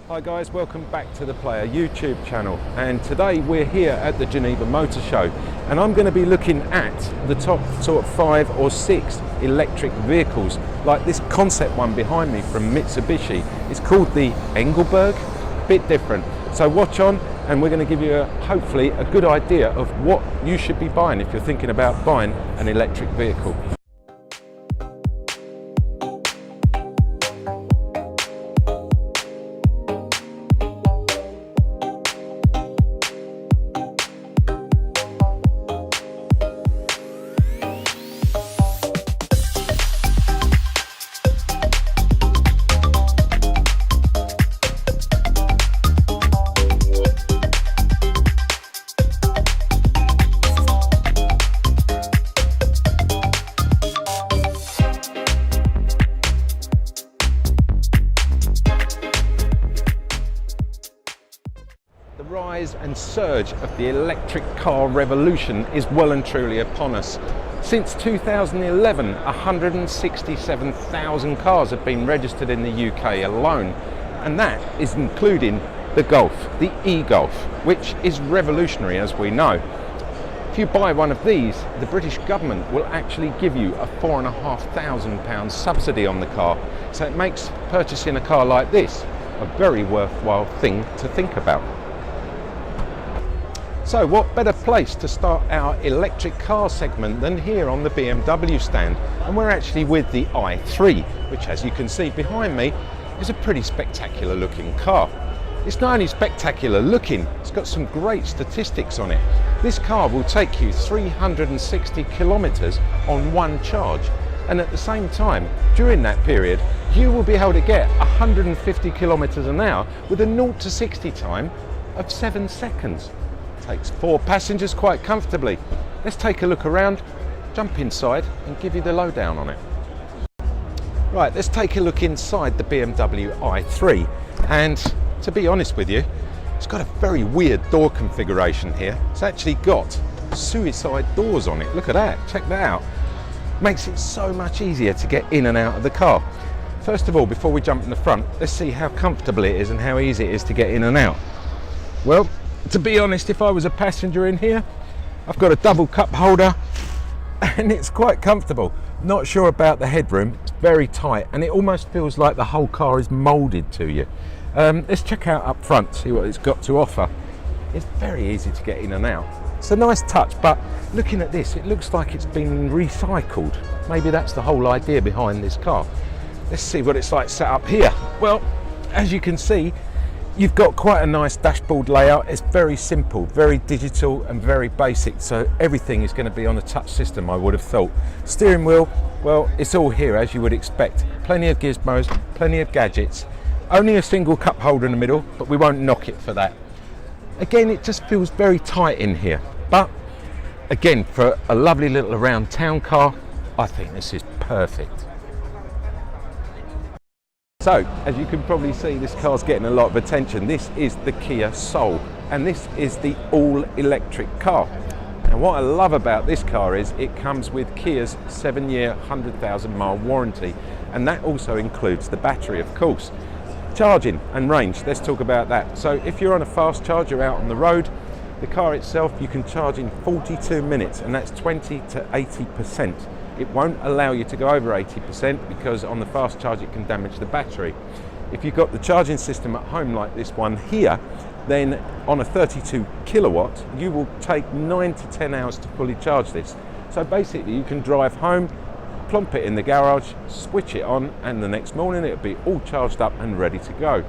Hi guys, welcome back to the Player YouTube channel, and today we're here at the Geneva Motor Show and I'm going to be looking at the top sort of 5 or 6 electric vehicles, like this concept one behind me from Mitsubishi. It's called the Engelberg, bit different. So watch on and we're going to give you hopefully a good idea of what you should be buying if you're thinking about buying an electric vehicle. The rise and surge of the electric car revolution is well and truly upon us. Since 2011, 167,000 cars have been registered in the UK alone, and that is including the Golf, the e-Golf, which is revolutionary as we know. If you buy one of these, the British government will actually give you a £4,500 subsidy on the car, so it makes purchasing a car like this a very worthwhile thing to think about. So what better place to start our electric car segment than here on the BMW stand, and we're actually with the i3, which, as you can see behind me, is a pretty spectacular looking car. It's not only spectacular looking, it's got some great statistics on it. This car will take you 360 kilometers on one charge, and at the same time, during that period, you will be able to get 150 kilometers an hour with a 0 to 60 time of 7 seconds. Takes 4 passengers quite comfortably. Let's take a look around, jump inside and give you the lowdown on it. Right, let's take a look inside the BMW i3, and to be honest with you, it's got a very weird door configuration here. It's actually got suicide doors on it. Look at that, check that out. Makes it so much easier to get in and out of the car. First of all, before we jump in the front, let's see how comfortable it is and how easy it is to get in and out. Well, to be honest, if I was a passenger in here, I've got a double cup holder and it's quite comfortable. Not sure about the headroom, it's very tight and it almost feels like the whole car is moulded to you. Let's check out up front, see what it's got to offer. It's very easy to get in and out. It's a nice touch, but looking at this, it looks like it's been recycled. Maybe that's the whole idea behind this car. Let's see what it's like set up here. Well, as you can see, you've got quite a nice dashboard layout. It's very simple, very digital and very basic, so everything is going to be on a touch system, I would have thought. Steering wheel, well, it's all here as you would expect. Plenty of gizmos, plenty of gadgets. Only a single cup holder in the middle, but we won't knock it for that. Again, it just feels very tight in here, but again, for a lovely little around town car, I think this is perfect. So, as you can probably see, this car's getting a lot of attention. This is the Kia Soul, and this is the all-electric car. And what I love about this car is it comes with Kia's 7-year, 100,000 mile warranty, and that also includes the battery, of course. Charging and range, let's talk about that. So if you're on a fast charger out on the road, the car itself you can charge in 42 minutes, and that's 20 to 80%. It won't allow you to go over 80% because on the fast charge it can damage the battery. If you've got the charging system at home like this one here, then on a 32 kilowatt you will take 9 to 10 hours to fully charge this. So basically you can drive home, plump it in the garage, switch it on, and the next morning it'll be all charged up and ready to go.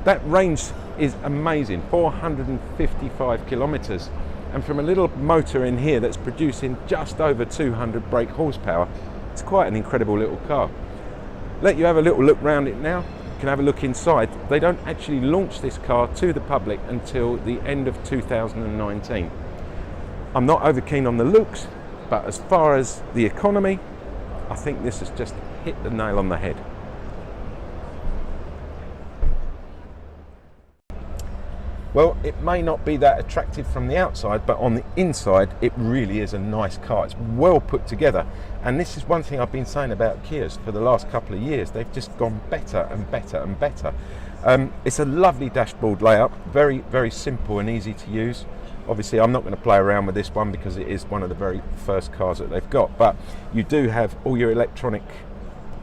That range is amazing, 455 kilometers. And from a little motor in here that's producing just over 200 brake horsepower, it's quite an incredible little car. Let you have a little look around it now. You can have a look inside. They don't actually launch this car to the public until the end of 2019. I'm not over keen on the looks, but as far as the economy, I think this has just hit the nail on the head. Well, it may not be that attractive from the outside, but on the inside it really is a nice car. It's well put together, and this is one thing I've been saying about Kias for the last couple of years. They've just gone better and better and better. It's a lovely dashboard layout, very, very simple and easy to use. Obviously I'm not going to play around with this one because it is one of the very first cars that they've got, but you do have all your electronic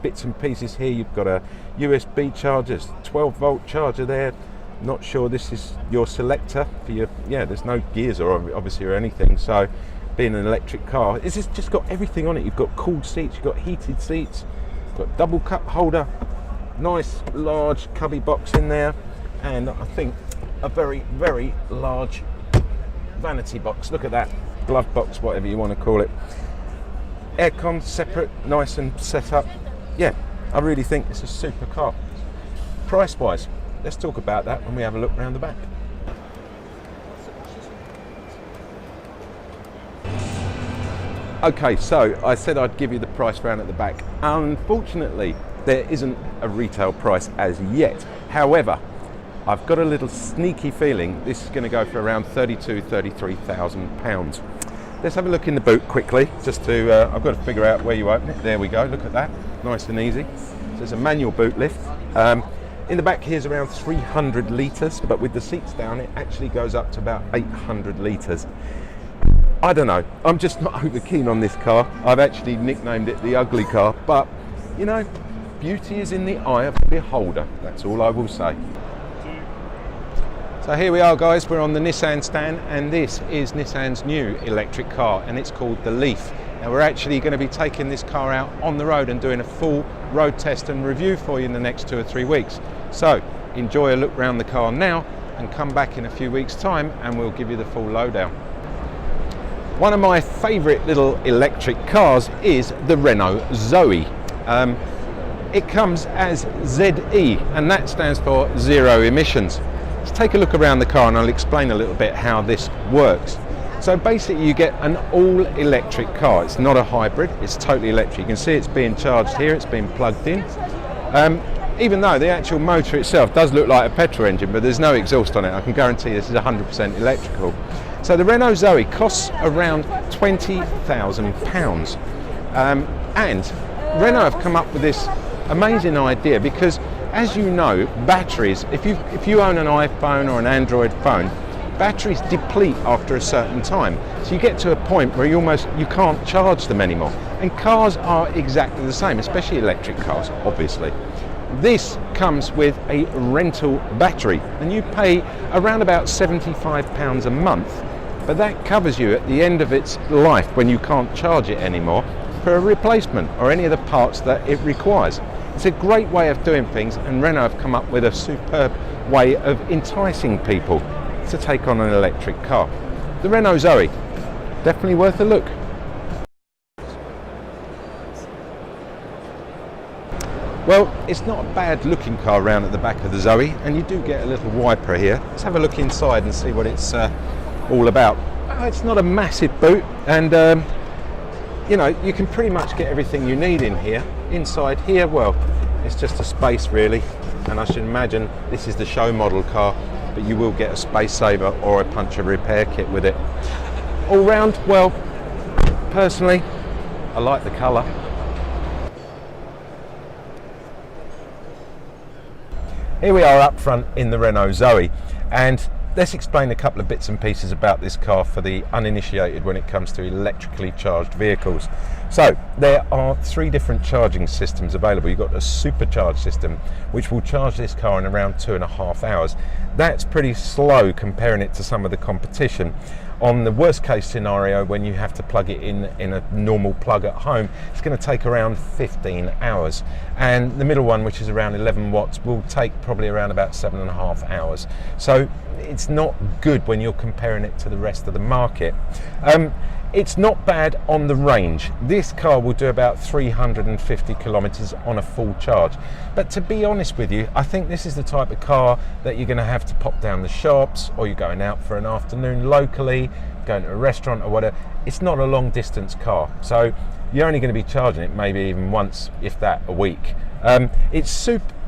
bits and pieces here. You've got a USB charger, 12-volt charger there. Not sure this is your selector for your, yeah, there's no gears or obviously or anything, so being an electric car, it's just got everything on it. You've got cooled seats, you've got heated seats, you've got double cup holder, nice large cubby box in there, and I think a very, very large vanity box. Look at that, glove box, whatever you want to call it. Aircon separate, nice and set up. Yeah, I really think it's a super car. Price wise, let's talk about that when we have a look around the back. Okay, so I said I'd give you the price round at the back. Unfortunately, there isn't a retail price as yet. However, I've got a little sneaky feeling this is going to go for around £33,000. Let's have a look in the boot quickly, just to, I've got to figure out where you open it. There we go, look at that, nice and easy. So there's a manual boot lift. In the back here's around 300 litres, but with the seats down it actually goes up to about 800 litres. I don't know, I'm just not over keen on this car. I've actually nicknamed it the ugly car, but you know, beauty is in the eye of the beholder, that's all I will say. So here we are guys, we're on the Nissan stand, and this is Nissan's new electric car, and it's called the Leaf. Now we're actually going to be taking this car out on the road and doing a full road test and review for you in the next 2 or 3 weeks. So enjoy a look around the car now and come back in a few weeks time and we'll give you the full lowdown. One of my favourite little electric cars is the Renault Zoe. It comes as ZE, and that stands for zero emissions. Let's take a look around the car and I'll explain a little bit how this works. So basically you get an all-electric car. It's not a hybrid, it's totally electric. You can see it's being charged here, it's being plugged in. Even though the actual motor itself does look like a petrol engine, but there's no exhaust on it. I can guarantee this is 100% electrical. So the Renault Zoe costs around £20,000. And Renault have come up with this amazing idea because, as you know, batteries, if you own an iPhone or an Android phone, batteries deplete after a certain time. So you get to a point where you can't charge them anymore. And cars are exactly the same, especially electric cars, obviously. This comes with a rental battery, and you pay around about £75 a month, but that covers you at the end of its life when you can't charge it anymore for a replacement or any of the parts that it requires. It's a great way of doing things, and Renault have come up with a superb way of enticing people to take on an electric car. The Renault Zoe, definitely worth a look. Well, it's not a bad looking car around at the back of the Zoe, and you do get a little wiper here. Let's have a look inside and see what it's all about. It's not a massive boot, and you know, you can pretty much get everything you need in here. Inside here, well, it's just a space really, and I should imagine this is the show model car, but you will get a space saver or a puncture repair kit with it. All round, well, personally, I like the colour. Here we are up front in the Renault Zoe, and let's explain a couple of bits and pieces about this car for the uninitiated when it comes to electrically charged vehicles. So there are 3 different charging systems available. You've got a supercharged system which will charge this car in around 2.5 hours. That's pretty slow comparing it to some of the competition. On the worst case scenario, when you have to plug it in a normal plug at home, it's going to take around 15 hours. And the middle one, which is around 11 watts, will take probably around about 7.5 hours. So it's not good when you're comparing it to the rest of the market. It's not bad on the range. This car will do about 350 kilometers on a full charge. But to be honest with you, I think this is the type of car that you're going to have to pop down the shops, or you're going out for an afternoon locally, going to a restaurant or whatever. It's not a long distance car. So you're only going to be charging it maybe even once, if that, a week. It's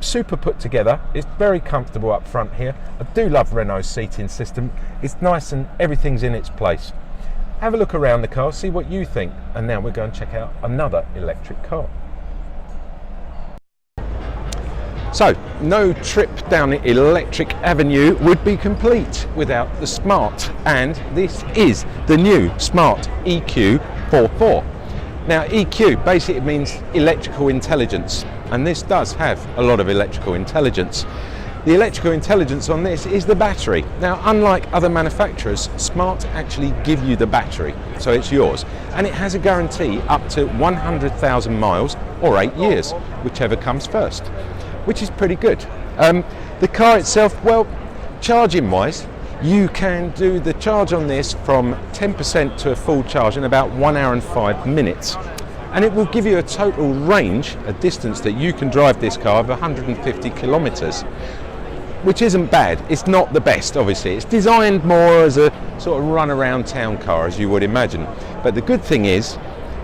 super put together. It's very comfortable up front here. I do love Renault's seating system. It's nice and everything's in its place. Have a look around the car, see what you think, and now we're going to check out another electric car. So, no trip down the electric avenue would be complete without the Smart, and this is the new Smart EQ44. Now, EQ basically means electrical intelligence, and this does have a lot of electrical intelligence. The electrical intelligence on this is the battery. Now, unlike other manufacturers, Smart actually give you the battery, so it's yours. And it has a guarantee up to 100,000 miles or 8 years, whichever comes first, which is pretty good. The car itself, well, charging wise, you can do the charge on this from 10% to a full charge in about 1 hour and 5 minutes. And it will give you a total range, a distance that you can drive this car of 150 kilometers. Which isn't bad. It's not the best, obviously. It's designed more as a sort of run around town car, as you would imagine. But the good thing is,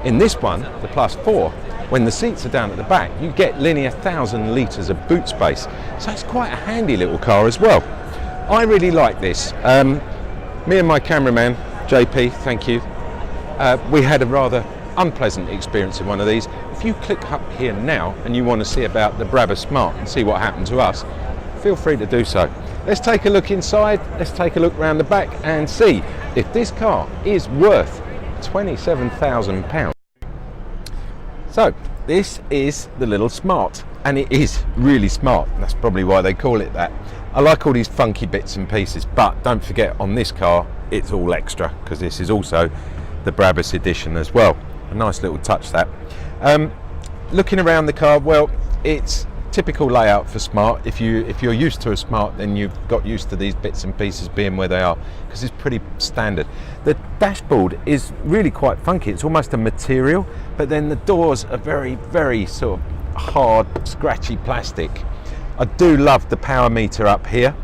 in this one, the Plus 4, when the seats are down at the back, you get linear 1,000 litres of boot space. So it's quite a handy little car as well. I really like this. Me and my cameraman, JP, thank you, we had a rather unpleasant experience in one of these. If you click up here now and you want to see about the BRABUS Smart and see what happened to us, feel free to do so. Let's take a look inside, let's take a look around the back and see if this car is worth £27,000. So this is the little Smart, and it is really smart. That's probably why they call it that. I like all these funky bits and pieces, but don't forget on this car it's all extra, because this is also the BRABUS edition as well. A nice little touch that. Looking around the car, well, it's typical layout for Smart. If you're used to a Smart, then you've got used to these bits and pieces being where they are, because it's pretty standard. The dashboard is really quite funky. It's almost a material, but then the doors are very, very sort of hard, scratchy plastic. I do love the power meter up here,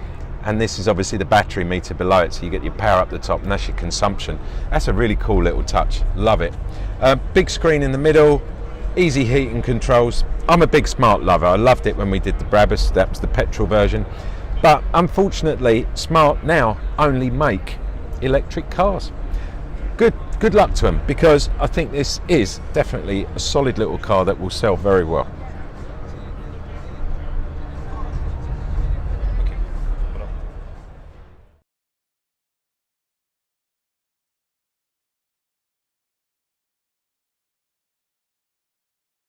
and this is obviously the battery meter below it, so you get your power up the top, and that's your consumption. That's a really cool little touch. Love it. Big screen in the middle, easy heating controls. I'm a big Smart lover. I loved it when we did the BRABUS. That was the petrol version. But unfortunately, Smart now only make electric cars. Good luck to them, because I think this is definitely a solid little car that will sell very well.